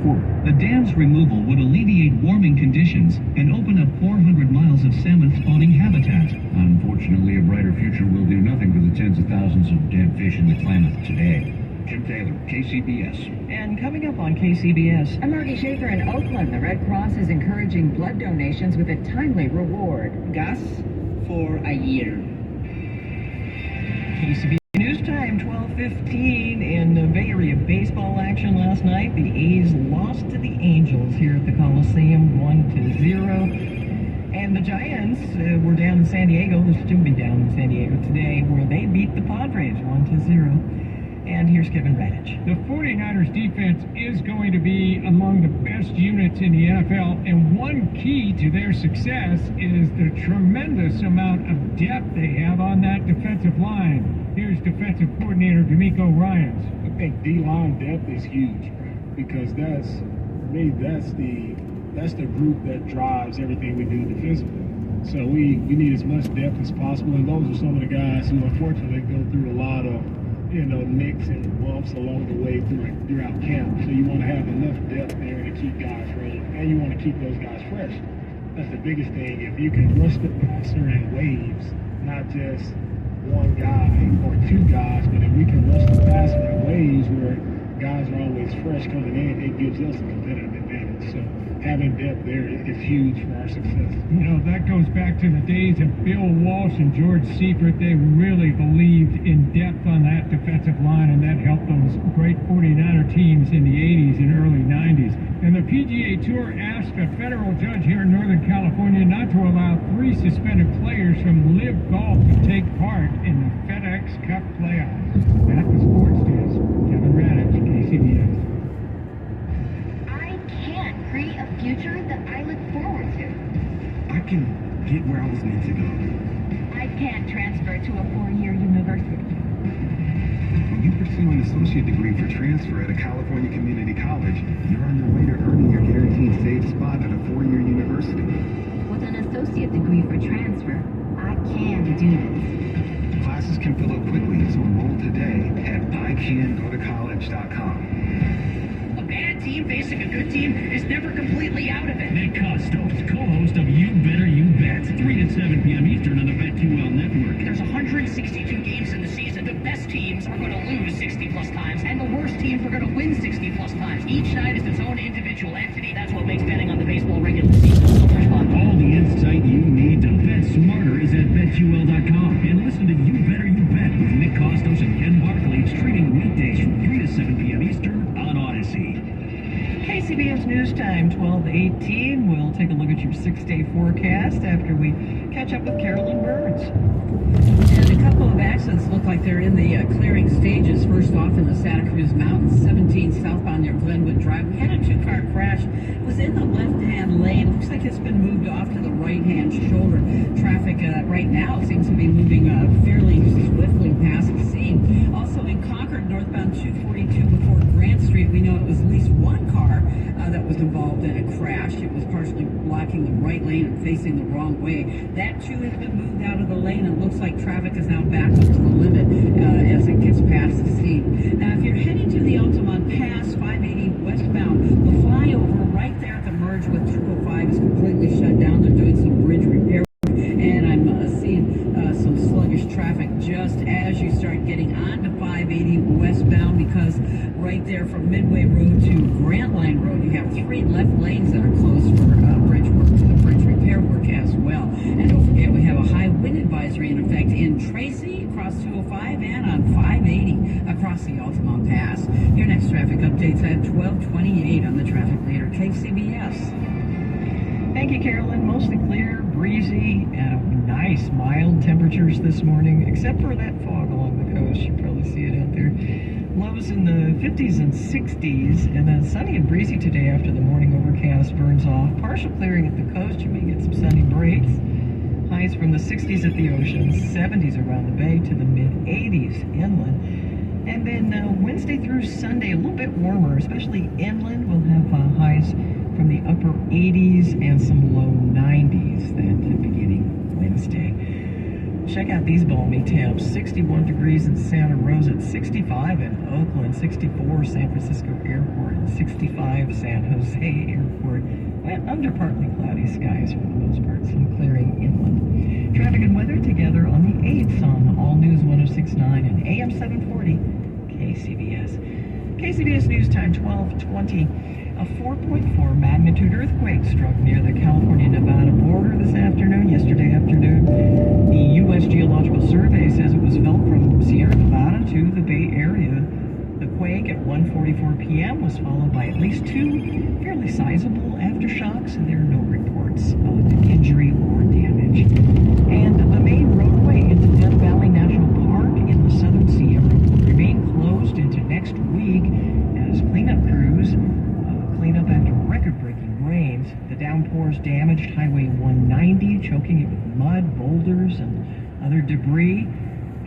report. The dam's removal would alleviate warming conditions and open up 400 miles of salmon spawning habitat. Unfortunately, a brighter future will do nothing for the tens of thousands of dead fish in the Klamath today. Jim Taylor, KCBS. And coming up on KCBS. I'm Margie Schaefer in Oakland. The Red Cross is encouraging blood donations with a timely reward. Gas for a year. KCBS News Time, 12:15 in Bay Area baseball action last night. The A's lost to the Angels here at the Coliseum, 1-0. And the Giants were down in San Diego. They'll still be down in San Diego today, where they beat the Padres 1-0. And here's Kevin Radich. The 49ers defense is going to be among the best units in the NFL, and one key to their success is the tremendous amount of depth they have on that defensive line. Here's defensive coordinator D'Amico Ryans. I think D-line depth is huge because that's the group that drives everything we do defensively. So we need as much depth as possible, and those are some of the guys who unfortunately go through a lot of nicks and bumps along the way throughout camp. So you want to have enough depth there to keep guys rolling, and you want to keep those guys fresh. That's the biggest thing. If you can rush the passer in waves, not just one guy or two guys, but if we can rush the passer in waves where guys are always fresh coming in, it gives us a competitive advantage. So having depth there is huge for our success. That goes back to the days of Bill Walsh and George Seifert. They really believed in depth on that defensive line, and that helped those great 49er teams in the 80s and early 90s. And the PGA Tour asked a federal judge here in Northern California not to allow 3 suspended players from Live Golf to take part in the FedEx Cup playoffs. At the sports desk, Kevin Radich, KCBS. Create a future that I look forward to. I can get where I was meant to go. I can't transfer to a 4-year university. When you pursue an associate degree for transfer at a California community college, you're on your way to earning your guaranteed safe spot at a 4-year university. With an associate degree for transfer, I can do this. Classes can fill up quickly, so enroll today at icangotocollege.com. Bad team facing a good team is never completely out of it. Nick Costos, co-host of You Better You Bet, 3 to 7 p.m. Eastern on the BetQL network. There's 162 games in the season. The best teams are going to lose 60-plus times, and the worst teams are going to win 60-plus times. Each night is its own individual entity. That's what makes betting on the baseball regular season so much fun. All the insight you need to bet smarter is at BetQL.com. And listen to You Better You Bet with Nick Costos and Ken Barkley, streaming weekdays from 3 to 7 p.m. Eastern on Odyssey. KCBS News Time, 12:18. We'll take a look at your 6-day forecast after we catch up with Carolyn Burns. And a couple of accidents look like they're in the clearing stages. First off, in the Santa Cruz Mountains, 17 southbound near Glenwood Drive. We had a 2-car crash. It was in the left-hand lane. Looks like it's been moved off to the right-hand shoulder. Traffic right now seems to be moving fairly swiftly past the scene. Also in Concord, northbound 242 before Grant Street, we know it was at least one car that was involved in a crash. It was partially blocking the right lane and facing the wrong way. That too has been moved out of the lane, and looks like traffic is now back up to the limit as it gets past the scene. Now, if you're heading to the Altamont Pass, 580 westbound, the flyover right there at the merge with 205 is completely shut down. They're doing some bridge repair, and I'm seeing some sluggish traffic just as you start getting onto 580 westbound, because right there from Midway Road to Grant Line Road, you have 3 left lanes that are closed for bridge work, bridge repair work as well. And don't forget, we have a high wind advisory in effect in Tracy, across 205, and on 580 across the Altamont Pass. Your next traffic updates at 12:28 on the traffic leader, KCBS. Thank you, Carolyn. Mostly clear, breezy, nice, mild temperatures this morning, except for that fog along the coast. You probably see it out there. Lows in the 50s and 60s, and then sunny and breezy today after the morning overcast burns off. Partial clearing at the coast. You may get some sunny breaks. Highs from the 60s at the ocean, 70s around the bay to the mid-80s inland. And then Wednesday through Sunday, a little bit warmer, especially inland. We'll have highs from the upper 80s and some low 90s then beginning Wednesday. Check out these balmy temps. 61 degrees in Santa Rosa, 65 in Oakland, 64 San Francisco Airport, 65 San Jose Airport. Under partly cloudy skies for the most part, some clearing inland. Traffic and weather together on the 8th on All News 106.9 and AM 740 KCBS. KCBS News Time 12:20. A 4.4 magnitude earthquake struck near the California-Nevada border this afternoon, yesterday afternoon. The U.S. Geological Survey says it was felt from Sierra Nevada to the Bay Area. The quake at 1:44 p.m. was followed by at least 2 fairly sizable aftershocks, and there are no reports of injury or damage. And the main roadway into Death Valley National Park in the Southern Sierra will remain closed into next week as cleanup crews clean up after record-breaking rains. The downpours damaged Highway 190, choking it with mud, boulders, and other debris.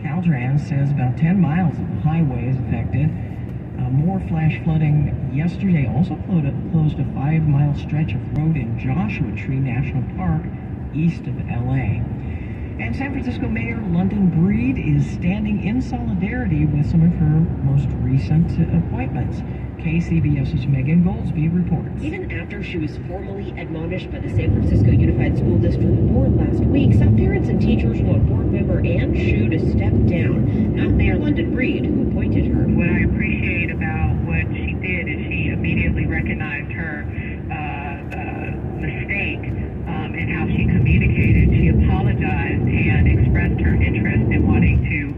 Caltrans says about 10 miles of the highway is affected. More flash flooding yesterday also closed a 5-mile stretch of road in Joshua Tree National Park east of L.A. And San Francisco Mayor London Breed is standing in solidarity with some of her most recent appointments. KCBS's Megan Goldsby reports. Even after she was formally admonished by the San Francisco Unified School District Board last week, some parents and teachers want board member Ann Shu to step down, not Mayor London Breed, who appointed her. What I appreciate about what she did is she immediately recognized her mistake in how she communicated. She apologized and expressed her interest in wanting to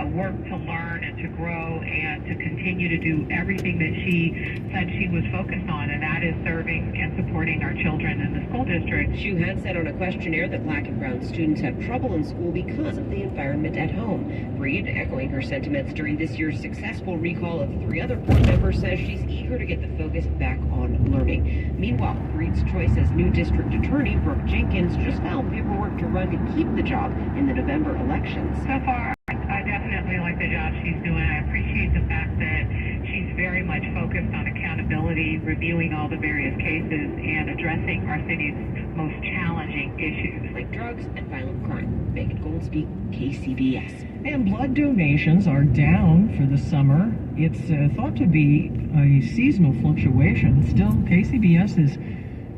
work to learn and to grow and to continue to do everything that she said she was focused on, and that is serving and supporting our children in the school district. Shu had said on a questionnaire that Black and brown students have trouble in school because of the environment at home. Breed, echoing her sentiments during this year's successful recall of 3 other board members, says she's eager to get the focus back on learning. Meanwhile, Breed's choice as new district attorney, Brooke Jenkins, just filed paperwork to run to keep the job in the November elections. So far, I definitely like the job she's doing. I appreciate the fact that she's very much focused on accountability, reviewing all the various cases, and addressing our city's most challenging issues. Like drugs and violent crime. Megan Goldsby, KCBS. And blood donations are down for the summer. It's thought to be a seasonal fluctuation. Still, KCBS's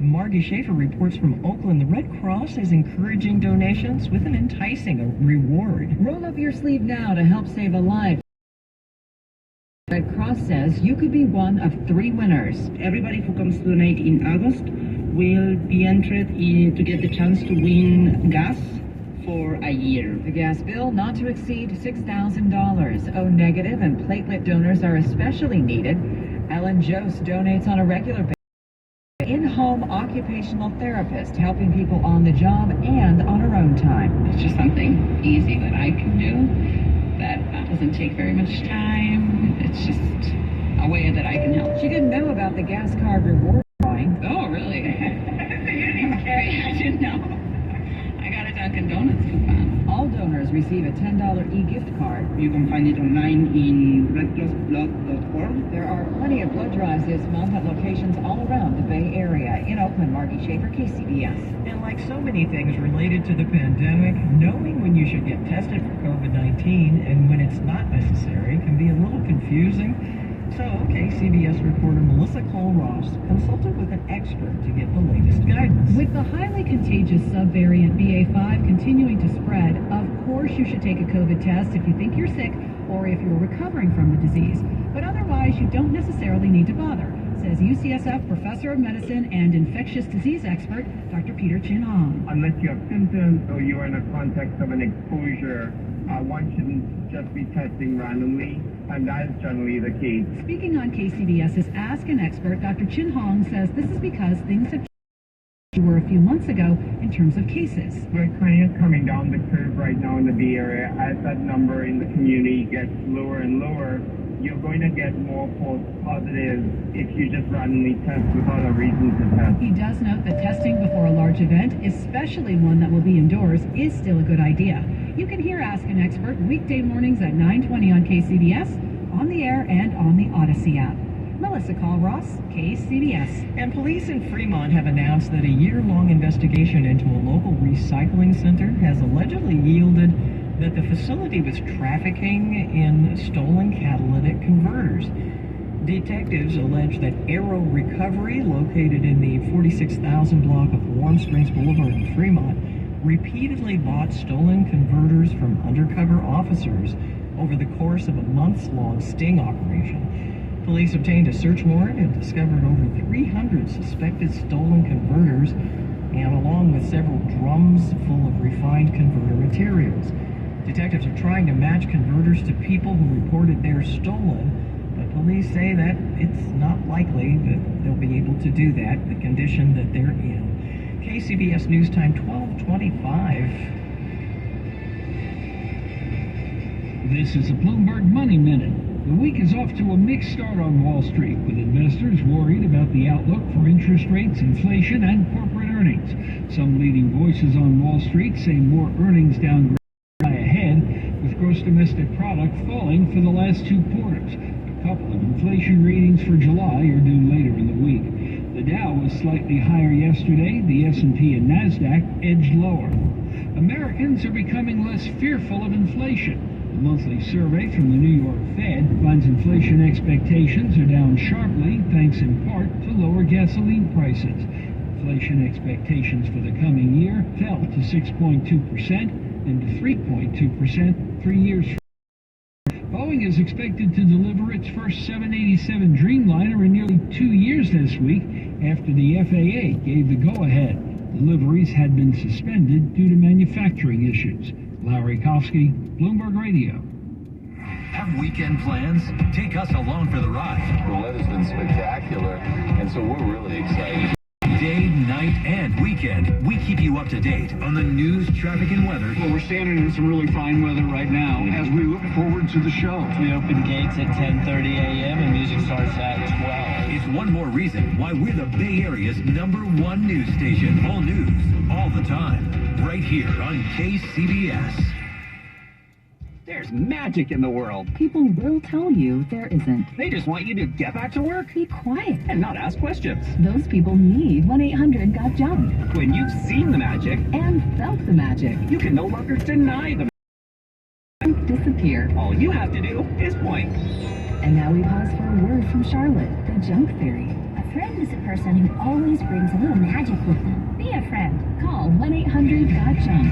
Margie Schaefer reports from Oakland. The Red Cross is encouraging donations with an enticing reward. Roll up your sleeve now to help save a life. Red Cross says you could be one of 3 winners. Everybody who comes to donate in August will be entered to get the chance to win gas for a year. The gas bill not to exceed $6,000. O negative and platelet donors are especially needed. Ellen Jost donates on a regular basis. In-home occupational therapist, helping people on the job and on her own time. It's just something easy that I can do that doesn't take very much time. It's just a way that I can help. She didn't know about the gas card reward drawing. Oh, really? I didn't know. I got a Dunkin' Donuts coupon. All donors receive a $10 e-gift card. You can find it online in redcrossblood.org. There are plenty of blood drives this month at locations all around the Bay Area. In Oakland, Margie Schaefer, KCBS. And like so many things related to the pandemic, knowing when you should get tested for COVID-19 and when it's not necessary can be a little confusing. So, KCBS reporter Melissa Cole-Ross consulted with an expert to get the latest guidance. With the highly contagious subvariant BA.5 continuing to spread, of course you should take a COVID test if you think you're sick or if you're recovering from the disease. But otherwise, you don't necessarily need to bother, says UCSF Professor of Medicine and Infectious Disease expert, Dr. Peter Chin Hong. Unless you have symptoms or you're in a context of an exposure, one shouldn't just be testing randomly, and that is generally the case. Speaking on KCBS's Ask an Expert, Dr. Chin Hong says this is because things have changed were a few months ago in terms of cases. We're kind of coming down the curve right now in the Bay Area. As that number in the community gets lower and lower, you're going to get more false positives if you just randomly test without a reason to test. He does note that testing before a large event, especially one that will be indoors, is still a good idea. You can hear Ask an Expert weekday mornings at 9:20 on KCBS, on the air, and on the Odyssey app. Melissa Cole-Ross, KCBS. And police in Fremont have announced that a year-long investigation into a local recycling center has allegedly yielded that the facility was trafficking in stolen catalytic converters. Detectives allege that Arrow Recovery, located in the 46,000 block of Warm Springs Boulevard in Fremont, repeatedly bought stolen converters from undercover officers over the course of a months-long sting operation. Police obtained a search warrant and discovered over 300 suspected stolen converters, and along with several drums full of refined converter materials. Detectives are trying to match converters to people who reported theirs stolen, but police say that it's not likely that they'll be able to do that, the condition that they're in. KCBS News Time 12:25. This is a Bloomberg Money Minute. The week is off to a mixed start on Wall Street, with investors worried about the outlook for interest rates, inflation, and corporate earnings. Some leading voices on Wall Street say more earnings downgrades lie ahead, with gross domestic product falling for the last 2 quarters. A couple of inflation readings for July are due later in the week. The Dow was slightly higher yesterday. The S&P and NASDAQ edged lower. Americans are becoming less fearful of inflation. A monthly survey from the New York Fed finds inflation expectations are down sharply, thanks in part to lower gasoline prices. Inflation expectations for the coming year fell to 6.2% and to 3.2% 3 years from now. Boeing is expected to deliver its first 787 Dreamliner in nearly 2 years this week after the FAA gave the go-ahead. Deliveries had been suspended due to manufacturing issues. Larry Kofsky, Bloomberg Radio. Have weekend plans? Take us along for the ride. The weather's been spectacular, and so we're really excited. Day, night, and weekend, we keep you up to date on the news, traffic, and weather. Well, we're standing in some really fine weather right now as we look forward to the show. We open gates at 10:30 a.m. and music starts at 12. It's one more reason why we're the Bay Area's #1 news station. All news, all the time, right here on KCBS. There's magic in the world. People will tell you there isn't. They just want you to get back to work. Be quiet. And not ask questions. Those people need 1-800-GOT-JUNK. When you've seen the magic. And felt the magic. You can no longer deny the magic. Disappear. All you have to do is point. And now we pause for a word from Charlotte, the junk theory. A friend is a person who always brings a little magic with them. Be a friend. Call 1-800-GOT-JUNK.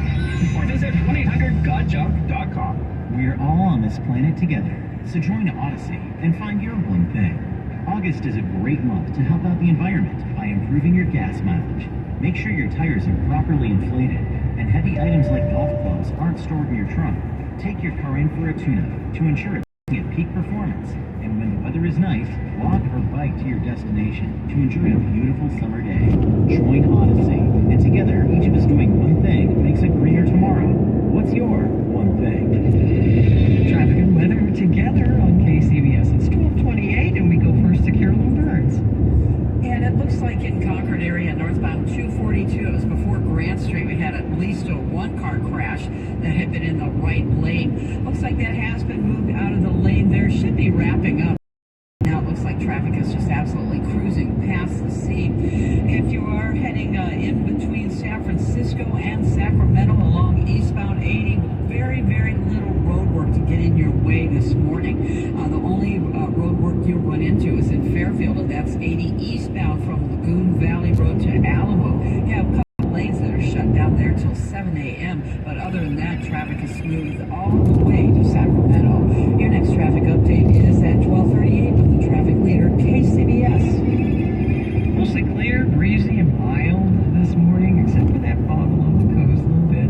Or visit 1-800-GOT-JUNK.com. We're all on this planet together, so join Odyssey and find your one thing. August is a great month to help out the environment by improving your gas mileage. Make sure your tires are properly inflated and heavy items like golf clubs aren't stored in your trunk. Take your car in for a tune-up to ensure it's at peak performance. And when the weather is nice, walk or bike to your destination to enjoy a beautiful summer day. Join Odyssey, and together, each of us doing one thing makes a greener tomorrow. What's your one thing? Traffic and weather together on KCBS. It's 12:28, and we go first to Carolyn Burns. And it looks like in Concord area, northbound 242, it was before Grant Street, we had at least a one-car crash that had been in the right lane. Looks like that has been moved out of the lane there. Should be wrapping up. Now it looks like traffic is just absolutely cruising past the scene. If you are heading in between San Francisco and Sacramento along eastbound 80, very, very little road work to get in your way this morning. The only road work you'll run into is in Fairfield, and that's 80 eastbound from Lagoon Valley Road to Alamo. You have a couple lanes that are shut down there till 7 a.m., but other than that, traffic is smooth all the way to Sacramento. Your next traffic update is at 12:38 with the traffic leader, KCBS. Mostly clear, breezy, and mild this morning, except for that fog along the coast a little bit.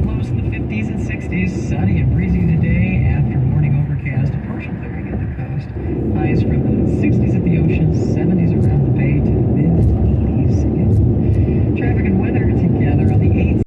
Lows in the 50s and 60s, sunny and breezy today after morning overcast, a partial clearing at the coast. Highs from the 60s at the ocean, 70s around the bay to mid-80s again. Traffic and weather together on the 8th.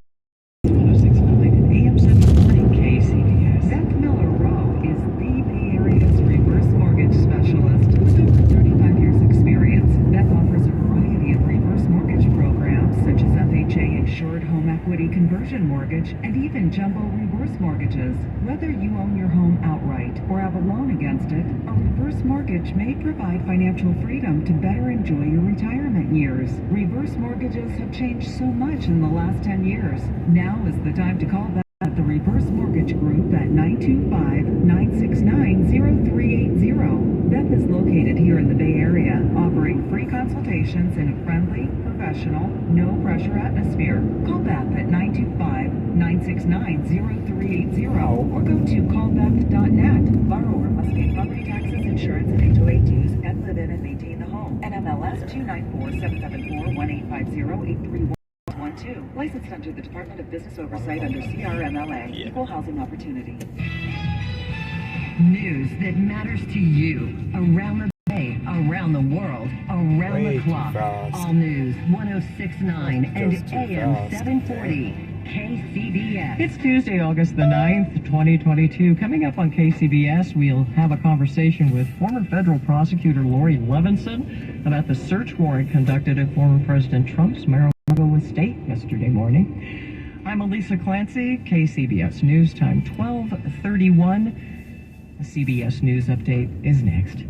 1069 and AM 740 KCBS. Beth Miller Rowe is the Bay Area's reverse mortgage specialist with over 35 years experience. Beth offers a variety of reverse mortgage programs such as FHA insured home equity conversion mortgage and even jumbo reverse mortgages. Whether you own your home outright or have a loan against it, a reverse mortgage may provide financial freedom to better enjoy your retirement years. Reverse mortgages have changed so much in the last 10 years. Now is the time to call Beth the Reverse Mortgage Group at 925-969-0380. Beth is located here in the Bay Area, offering free consultations in a friendly, professional, no-pressure atmosphere. Call Beth at 925-969-0380 or go to callbeth.net. Borrower must pay property taxes, insurance, and HOA dues and live in and maintain the home. NMLS 294-774-1850-831. 12. Licensed under the Department of Business Oversight under CRMLA. Equal Housing Opportunity. News that matters to you around the bay, around the world, around the clock. All news 106.9 and AM 740. KCBS. It's Tuesday, August the 9th, 2022. Coming up on KCBS, we'll have a conversation with former federal prosecutor Lori Levinson about the search warrant conducted at former President Trump's Mar-a-Lago estate yesterday morning. I'm Elisa Clancy, KCBS News Time 12:31. The CBS News Update is next.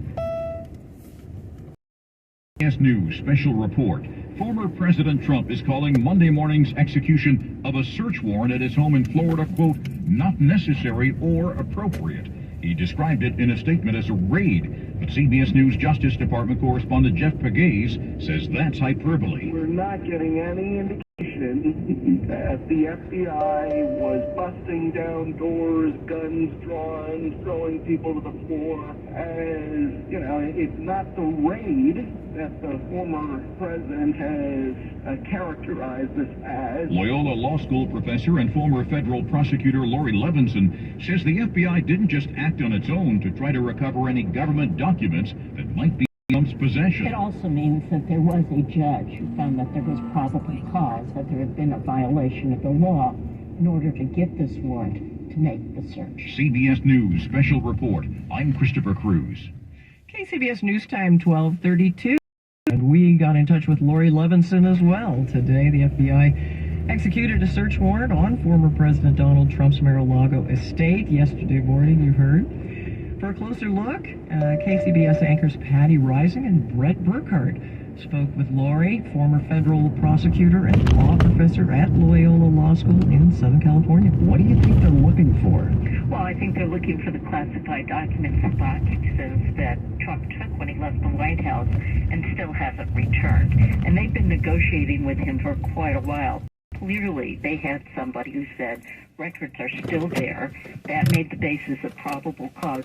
CBS News Special Report. Former President Trump is calling Monday morning's execution of a search warrant at his home in Florida, quote, not necessary or appropriate. He described it in a statement as a raid, but CBS News Justice Department correspondent Jeff Pegues says that's hyperbole. We're not getting any indication that the FBI was busting down doors, guns drawn, throwing people to the floor. As, you know, it's not the raid that the former president has characterized this as. Loyola Law School professor and former federal prosecutor Lori Levinson says the FBI didn't just act on its own to try to recover any government documents that might be in Trump's possession. It also means that there was a judge who found that there was probable cause, that there had been a violation of the law in order to get this warrant to make the search. CBS News Special Report. I'm Christopher Cruz. KCBS News Time 12:32. And we got in touch with Lori Levinson as well. Today, the FBI executed a search warrant on former President Donald Trump's Mar-a-Lago estate. Yesterday morning, you heard. For a closer look, KCBS anchors Patty Rising and Brett Burkhardt spoke with Lori, former federal prosecutor and law professor at Loyola Law School in Southern California. What do you think they're looking for? Well, I think they're looking for the classified documents and boxes that Trump took when he left the White House and still hasn't returned. And they've been negotiating with him for quite a while. Clearly, they had somebody who said records are still there. That made the basis of probable cause